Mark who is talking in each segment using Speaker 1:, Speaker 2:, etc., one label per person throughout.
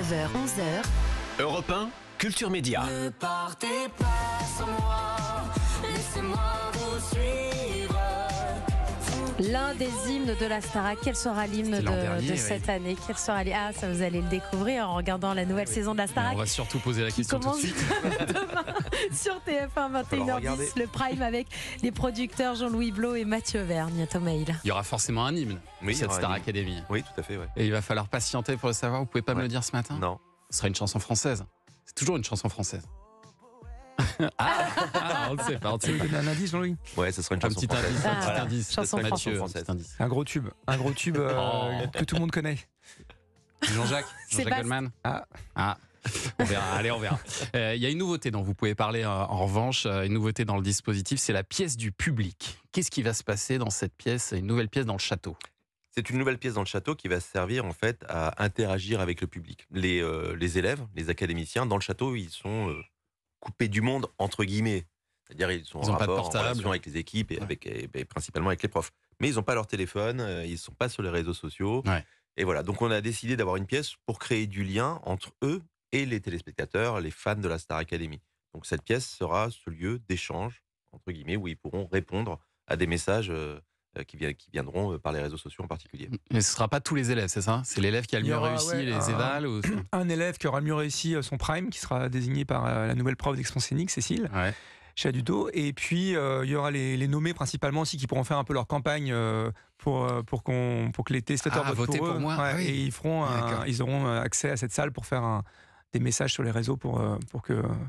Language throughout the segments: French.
Speaker 1: 9h, 11h.
Speaker 2: Europe 1, Culture Média.
Speaker 3: Ne partez pas sans moi, laissez-moi vous suivre.
Speaker 4: L'un des hymnes de la Starac. Quel sera l'hymne de cette année? Quel sera ça vous allez le découvrir en regardant la nouvelle saison de la Starac.
Speaker 5: On va surtout poser la question tout de suite.
Speaker 4: Demain sur TF1 21h10, le Prime avec les producteurs Jean-Louis Blot et Mathieu Vergne. Thomas Hill.
Speaker 5: Il y aura forcément un hymne de cette Star Academy.
Speaker 6: Oui, tout à fait. Ouais.
Speaker 5: Et il va falloir patienter pour le savoir. Vous pouvez pas me le dire ce matin?
Speaker 6: Non.
Speaker 5: Ce sera une chanson française. C'est toujours une chanson française. On ne sait pas.
Speaker 7: Tu veux donner un indice, Jean-Louis?
Speaker 6: Ouais, ce sera une chanson
Speaker 5: petit
Speaker 6: française.
Speaker 5: indice.
Speaker 4: Chanson
Speaker 5: Mathieu,
Speaker 6: française.
Speaker 5: petit indice.
Speaker 7: Un gros tube que tout le monde connaît.
Speaker 5: Jean-Jacques
Speaker 4: Sébastien.
Speaker 5: Goldman.
Speaker 7: Ah.
Speaker 5: On verra. Allez, on verra. Il y a une nouveauté dont vous pouvez parler en revanche. Une nouveauté dans le dispositif, c'est la pièce du public. Qu'est-ce qui va se passer dans cette pièce? Une nouvelle pièce dans le château.
Speaker 6: C'est une nouvelle pièce dans le château qui va servir en fait à interagir avec le public. Les élèves, les académiciens dans le château, ils sont coupés du monde entre guillemets. C'est-à-dire ils sont en rapport, en relation avec les équipes et principalement avec les profs. Mais ils n'ont pas leur téléphone, ils ne sont pas sur les réseaux sociaux.
Speaker 5: Ouais.
Speaker 6: Et voilà, donc on a décidé d'avoir une pièce pour créer du lien entre eux et les téléspectateurs, les fans de la Star Academy. Donc cette pièce sera ce lieu d'échange, entre guillemets, où ils pourront répondre à des messages qui viendront par les réseaux sociaux en particulier.
Speaker 5: Mais ce ne sera pas tous les élèves, c'est ça? C'est l'élève qui a le mieux réussi, les évals ou...
Speaker 7: Un élève qui aura le mieux réussi son prime, qui sera désigné par la nouvelle prof d'expression scénique, Cécile.
Speaker 5: Ouais.
Speaker 7: Chaduto. Et puis il y aura les nommés principalement aussi qui pourront faire un peu leur campagne pour que les téléspectateurs votent pour eux.
Speaker 5: moi.
Speaker 7: Ouais,
Speaker 5: Oui.
Speaker 7: et ils auront accès à cette salle pour faire des messages sur les réseaux pour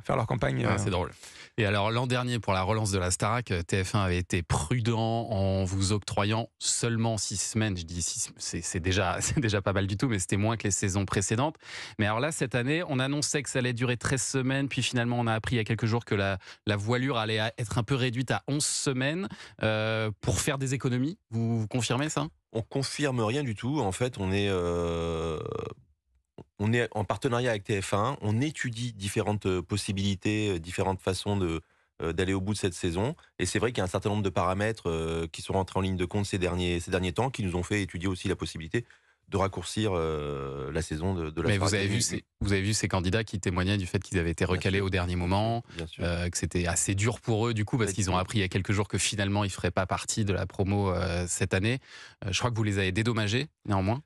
Speaker 7: faire leur campagne.
Speaker 5: C'est drôle. Et alors l'an dernier, pour la relance de la Starac, TF1 avait été prudent en vous octroyant seulement 6 semaines. Je dis 6, c'est déjà pas mal du tout, mais c'était moins que les saisons précédentes. Mais alors là, cette année, on annonçait que ça allait durer 13 semaines, puis finalement on a appris il y a quelques jours que la voilure allait être un peu réduite à 11 semaines pour faire des économies. Vous confirmez ça?
Speaker 6: On confirme rien du tout. En fait, on est en partenariat avec TF1, on étudie différentes possibilités, différentes façons d'aller au bout de cette saison. Et c'est vrai qu'il y a un certain nombre de paramètres qui sont rentrés en ligne de compte ces derniers temps, qui nous ont fait étudier aussi la possibilité de raccourcir la saison de la.
Speaker 5: Mais vous avez vu ces candidats qui témoignaient du fait qu'ils avaient été recalés au dernier moment, que c'était assez dur pour eux du coup, parce qu'ils ont appris il y a quelques jours que finalement ils ne feraient pas partie de la promo cette année. Je crois que vous les avez dédommagés néanmoins.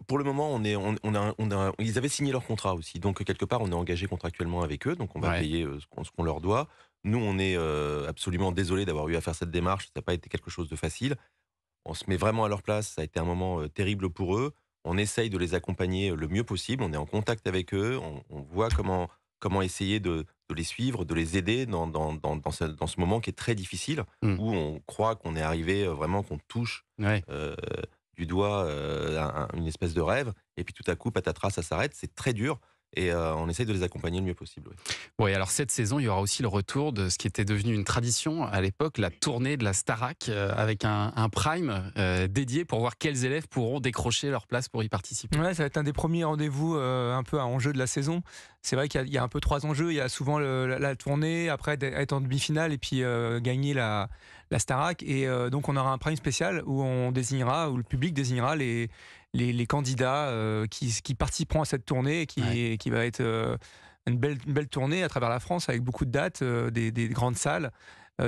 Speaker 6: Pour le moment, ils avaient signé leur contrat aussi. Donc, quelque part, on est engagé contractuellement avec eux. Donc, on va payer ce qu'on leur doit. Nous, on est absolument désolés d'avoir eu à faire cette démarche. Ça n'a pas été quelque chose de facile. On se met vraiment à leur place. Ça a été un moment terrible pour eux. On essaye de les accompagner le mieux possible. On est en contact avec eux. On voit comment essayer de les suivre, de les aider dans ce moment qui est très difficile, où on croit qu'on est arrivé vraiment, qu'on touche du doigt une espèce de rêve, et puis tout à coup, patatras, ça s'arrête, c'est très dur, et on essaye de les accompagner le mieux possible.
Speaker 5: Oui, alors cette saison, il y aura aussi le retour de ce qui était devenu une tradition à l'époque, la tournée de la Starac, avec un prime dédié pour voir quels élèves pourront décrocher leur place pour y participer.
Speaker 7: Ouais, ça va être un des premiers rendez-vous un peu à enjeu de la saison. C'est vrai qu'il y a un peu 3 enjeux. Il y a souvent la tournée, après être en demi-finale et puis gagner la Starac. Et donc on aura un prime spécial où le public désignera les candidats qui participeront à cette tournée et qui va être une belle tournée à travers la France avec beaucoup de dates, des grandes salles.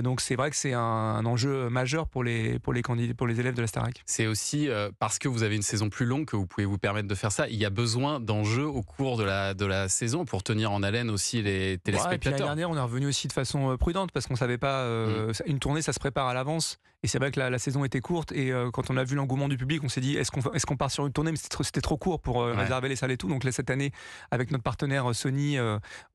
Speaker 7: Donc c'est vrai que c'est un enjeu majeur pour les élèves de la Starac.
Speaker 5: C'est aussi parce que vous avez une saison plus longue que vous pouvez vous permettre de faire ça. Il y a besoin d'enjeux au cours de la saison pour tenir en haleine aussi les téléspectateurs.
Speaker 7: L'année dernière, on est revenu aussi de façon prudente parce qu'on savait pas. Une tournée, ça se prépare à l'avance. Et c'est vrai que la saison était courte. Et quand on a vu l'engouement du public, on s'est dit est-ce qu'on part sur une tournée? Mais c'était trop court pour réserver les salles et tout. Donc là, cette année, avec notre partenaire Sony,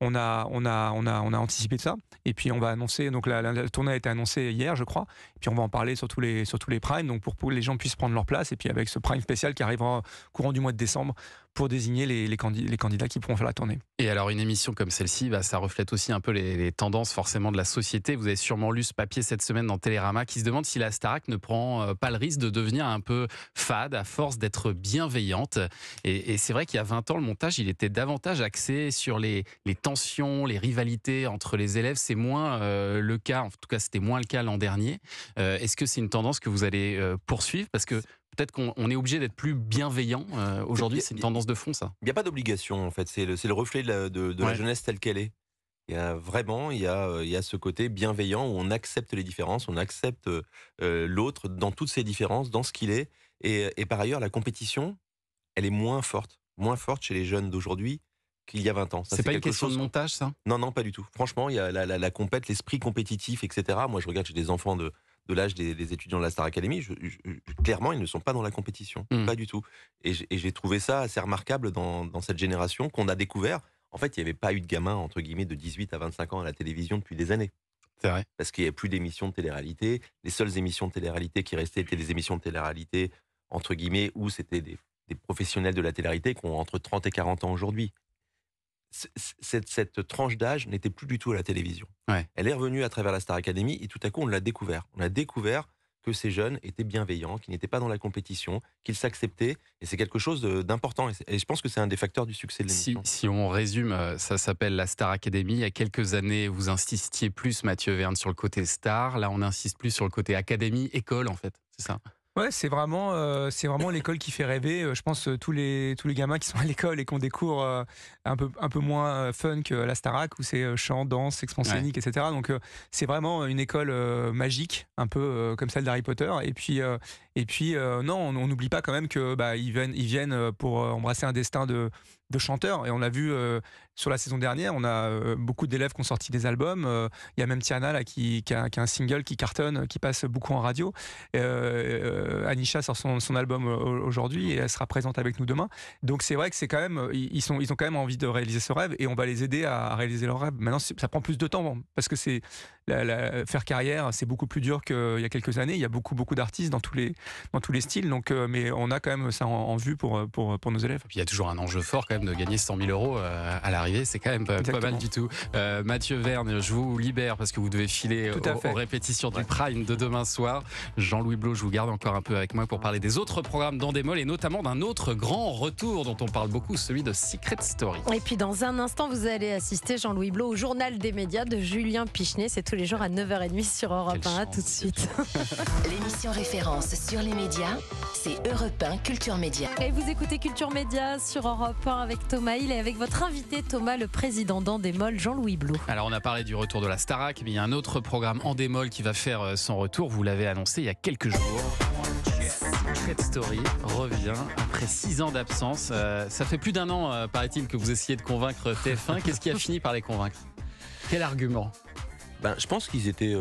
Speaker 7: on a anticipé de ça. Et puis on va annoncer. Donc la tournée a été annoncée hier, je crois. Et puis on va en parler sur tous les primes, donc pour que les gens puissent prendre leur place. Et puis avec ce prime spécial qui arrivera courant du mois de décembre pour désigner les candidats qui pourront faire la tournée.
Speaker 5: Et alors une émission comme celle-ci, ça reflète aussi un peu les tendances forcément de la société. Vous avez sûrement lu ce papier cette semaine dans Télérama qui se demande si la Starac ne prend pas le risque de devenir un peu fade à force d'être bienveillante. Et c'est vrai qu'il y a 20 ans, le montage, il était davantage axé sur les tensions, les rivalités entre les élèves. C'est moins le cas, en tout cas c'était moins le cas l'an dernier. Est-ce que c'est une tendance que vous allez poursuivre? Parce que peut-être qu'on est obligé d'être plus bienveillant aujourd'hui. C'est une tendance de fond, ça.
Speaker 6: Il n'y a pas d'obligation, en fait. C'est le reflet de la jeunesse telle qu'elle est. Il y a ce côté bienveillant où on accepte les différences, on accepte l'autre dans toutes ses différences, dans ce qu'il est. Et par ailleurs, la compétition, elle est moins forte chez les jeunes d'aujourd'hui qu'il y a 20 ans.
Speaker 5: C'est pas une question de montage, ça ?
Speaker 6: Non, pas du tout. Franchement, il y a la compète, l'esprit compétitif, etc. Moi, je regarde, j'ai des enfants de l'âge des étudiants de la Star Academy. Clairement, ils ne sont pas dans la compétition. Pas du tout. Et j'ai trouvé ça assez remarquable dans cette génération qu'on a découvert. En fait, il n'y avait pas eu de gamins, entre guillemets, de 18 à 25 ans à la télévision depuis des années.
Speaker 5: C'est vrai.
Speaker 6: Parce qu'il n'y avait plus d'émissions de télé-réalité. Les seules émissions de télé-réalité qui restaient étaient des émissions de télé-réalité, entre guillemets, où c'était des professionnels de la télé-réalité qui ont entre 30 et 40 ans aujourd'hui. Cette tranche d'âge n'était plus du tout à la télévision.
Speaker 5: Ouais.
Speaker 6: Elle est revenue à travers la Star Academy et tout à coup, on l'a découvert. On a découvert que ces jeunes étaient bienveillants, qu'ils n'étaient pas dans la compétition, qu'ils s'acceptaient. Et c'est quelque chose d'important. Et je pense que c'est un des facteurs du succès de l'émission.
Speaker 5: Si on résume, ça s'appelle la Star Academy. Il y a quelques années, vous insistiez plus, Mathieu Verne, sur le côté star. Là, on insiste plus sur le côté académie, école, en fait. C'est ça.
Speaker 7: Ouais, c'est vraiment l'école qui fait rêver. Je pense tous les gamins qui sont à l'école et qui ont des cours un peu moins fun que la Starac, où c'est chant, danse, expression scénique, etc. Donc c'est vraiment une école magique, un peu comme celle d'Harry Potter. Et puis non, on n'oublie pas quand même que ils viennent pour embrasser un destin de chanteurs. Et on l'a vu sur la saison dernière, on a beaucoup d'élèves qui ont sorti des albums. Il y a même Tiana là, qui a un single qui cartonne, qui passe beaucoup en radio. Anisha sort son album aujourd'hui et elle sera présente avec nous demain. Donc c'est vrai que c'est quand même, ils ont quand même envie de réaliser ce rêve et on va les aider à réaliser leur rêve. Maintenant, ça prend plus de temps parce que faire carrière, c'est beaucoup plus dur qu'il y a quelques années. Il y a beaucoup d'artistes dans tous les styles. Donc, mais on a quand même ça en vue pour nos élèves.
Speaker 5: Puis il y a toujours un enjeu fort quand même de gagner 100 000 euros à l'arrivée. C'est quand même pas mal du tout. Mathieu Verne, je vous libère parce que vous devez filer aux répétitions du Prime de demain soir. Jean-Louis Blot, je vous garde encore un peu avec moi pour parler des autres programmes d'Endemol et notamment d'un autre grand retour dont on parle beaucoup, celui de Secret Story.
Speaker 4: Et puis dans un instant, vous allez assister, Jean-Louis Blot, au journal des médias de Julien Pichenet. C'est tous les jours à 9h30 sur Europe 1. Tout de suite.
Speaker 1: L'émission référence sur les médias, c'est Europe 1 Culture Média.
Speaker 4: Et vous écoutez Culture Média sur Europe 1 avec Thomas Hill et avec votre invité Thomas, le président d'Endemol, Jean-Louis Blot.
Speaker 5: Alors on a parlé du retour de la Starac, mais il y a un autre programme Endemol qui va faire son retour. Vous l'avez annoncé il y a quelques jours. Secret Story revient après 6 ans d'absence. Ça fait plus d'un an, paraît-il, que vous essayez de convaincre TF1. Qu'est-ce qui a fini par les convaincre ? Quel argument ?
Speaker 6: Je pense qu'ils étaient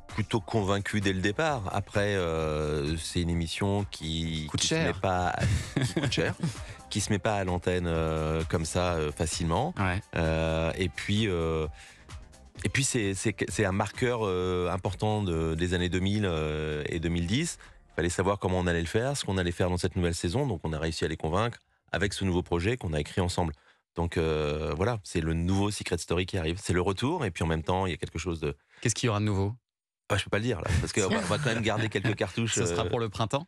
Speaker 6: plutôt convaincus dès le départ. Après, c'est une émission qui
Speaker 5: coûte
Speaker 6: cher, qui se met pas à l'antenne comme ça facilement.
Speaker 5: Ouais.
Speaker 6: Et puis c'est un marqueur important des années 2000 et 2010. Il fallait savoir comment on allait le faire, ce qu'on allait faire dans cette nouvelle saison. Donc on a réussi à les convaincre avec ce nouveau projet qu'on a écrit ensemble. Donc voilà, c'est le nouveau Secret Story qui arrive. C'est le retour et puis en même temps, il y a quelque chose de...
Speaker 5: Qu'est-ce qu'il y aura de nouveau ?
Speaker 6: Je peux pas le dire là, parce qu'on va quand même garder quelques cartouches.
Speaker 5: Ce sera pour le printemps ?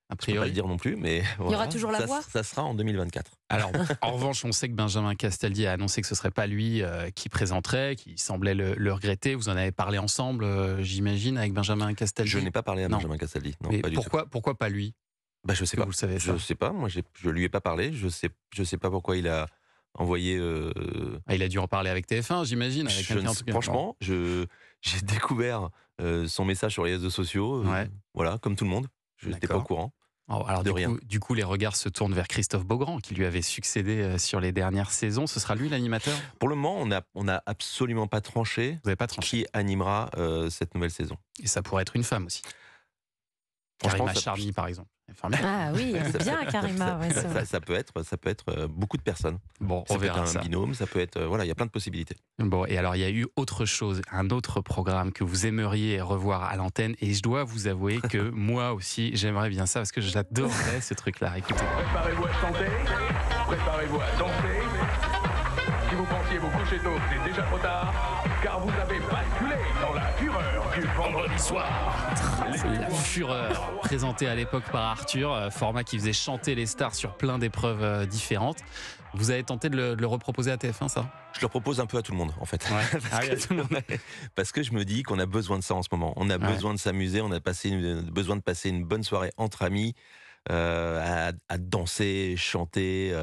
Speaker 5: A priori.
Speaker 6: Je peux pas le dire non plus, mais
Speaker 4: il y aura toujours la voix.
Speaker 6: Ça sera en 2024.
Speaker 5: Alors, en revanche, on sait que Benjamin Castaldi a annoncé que ce serait pas lui qui présenterait, qui semblait le regretter. Vous en avez parlé ensemble, j'imagine, avec Benjamin Castaldi.
Speaker 6: Je n'ai pas parlé à Benjamin Castaldi. Non,
Speaker 5: mais
Speaker 6: pas du tout.
Speaker 5: Pourquoi pas lui ?
Speaker 6: Je sais pas.
Speaker 5: Vous le savez, ça.
Speaker 6: Je sais pas. Moi, je lui ai pas parlé. Je sais pas pourquoi il a envoyé.
Speaker 5: Il a dû en parler avec TF1, j'imagine. Avec quelqu'un, en tout cas.
Speaker 6: Franchement, j'ai découvert son message sur les réseaux sociaux. Voilà, comme tout le monde. Je n'étais pas au courant.
Speaker 5: Alors du coup, les regards se tournent vers Christophe Beaugrand, qui lui avait succédé sur les dernières saisons. Ce sera lui l'animateur ?
Speaker 6: Pour le moment, on n'a absolument pas tranché.
Speaker 5: Vous n'avez pas tranché.
Speaker 6: Qui animera cette nouvelle saison.
Speaker 5: Et ça pourrait être une femme aussi. Karima Charny, par exemple.
Speaker 4: Ah oui, bien Karima. Ouais,
Speaker 6: ça peut être beaucoup de personnes.
Speaker 5: Bon,
Speaker 6: ça
Speaker 5: on verra
Speaker 6: peut être
Speaker 5: ça.
Speaker 6: Un binôme, ça peut être il y a plein de possibilités.
Speaker 5: Bon, et alors il y a eu autre chose, un autre programme que vous aimeriez revoir à l'antenne, et je dois vous avouer que moi aussi j'aimerais bien ça parce que j'adorerais ce truc-là. Écoutez.
Speaker 8: Préparez-vous à chanter, préparez-vous à danser. si vous pensiez vous coucher tôt, c'est déjà trop tard, car vous avez basculé dans la fureur du vendredi soir.
Speaker 5: La fureur, présentée à l'époque par Arthur, format qui faisait chanter les stars sur plein d'épreuves différentes. Vous avez tenté de le reproposer à TF1, ça?
Speaker 6: Je le propose un peu à tout le monde, en fait.
Speaker 5: Ouais.
Speaker 6: Parce que je me dis qu'on a besoin de ça en ce moment. On a besoin de s'amuser, on a besoin de passer une bonne soirée entre amis, à danser, chanter,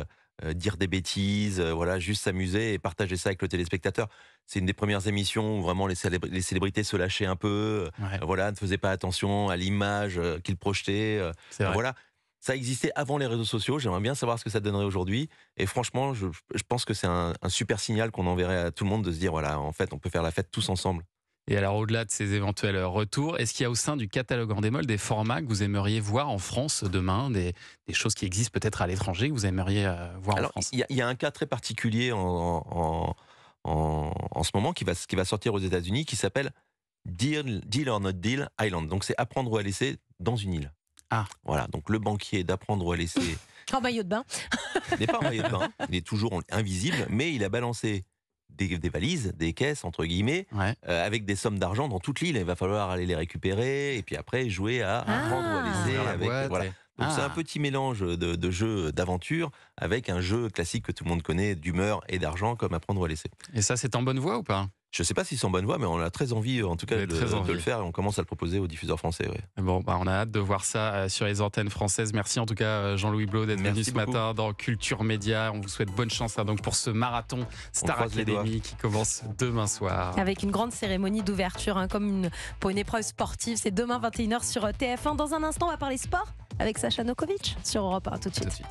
Speaker 6: dire des bêtises, voilà, juste s'amuser et partager ça avec le téléspectateur. C'est une des premières émissions où vraiment les célébrités se lâchaient un peu, voilà, ne faisaient pas attention à l'image qu'ils projetaient. Voilà. Ça existait avant les réseaux sociaux, j'aimerais bien savoir ce que ça donnerait aujourd'hui. Et franchement, je pense que c'est un super signal qu'on enverrait à tout le monde de se dire, voilà, en fait, on peut faire la fête tous ensemble.
Speaker 5: Et alors, au-delà de ces éventuels retours, est-ce qu'il y a au sein du catalogue en démol des formats que vous aimeriez voir en France demain, des choses qui existent peut-être à l'étranger que vous aimeriez voir en France?
Speaker 6: Il y a un cas très particulier en ce moment qui va sortir aux États-Unis qui s'appelle Deal or Not Deal Island. Donc, c'est apprendre ou à laisser dans une île.
Speaker 5: Ah.
Speaker 6: Voilà, donc le banquier d'apprendre ou à laisser.
Speaker 4: En maillot de bain.
Speaker 6: Il n'est pas en maillot de bain, il est toujours invisible, mais il a balancé des valises, des caisses, entre guillemets, avec des sommes d'argent dans toute l'île. Il va falloir aller les récupérer et puis après jouer à apprendre ou à laisser. Voilà. Donc c'est un petit mélange de jeu d'aventure avec un jeu classique que tout le monde connaît, d'humeur et d'argent, comme apprendre ou à laisser.
Speaker 5: Et ça, c'est en bonne voie ou pas?
Speaker 6: Je ne sais pas si c'est en bonne voie, mais on a très envie, en tout cas, de le faire et on commence à le proposer aux diffuseurs français. Ouais.
Speaker 5: Bon, on a hâte de voir ça sur les antennes françaises. Merci en tout cas, Jean-Louis Blot, d'être venu ce matin dans Culture Média. On vous souhaite bonne chance donc pour ce marathon Star Academy qui commence demain soir.
Speaker 4: Avec une grande cérémonie d'ouverture, comme pour une épreuve sportive. C'est demain 21h sur TF1. Dans un instant, on va parler sport avec Sacha Nokovic sur Europe 1. Tout de suite.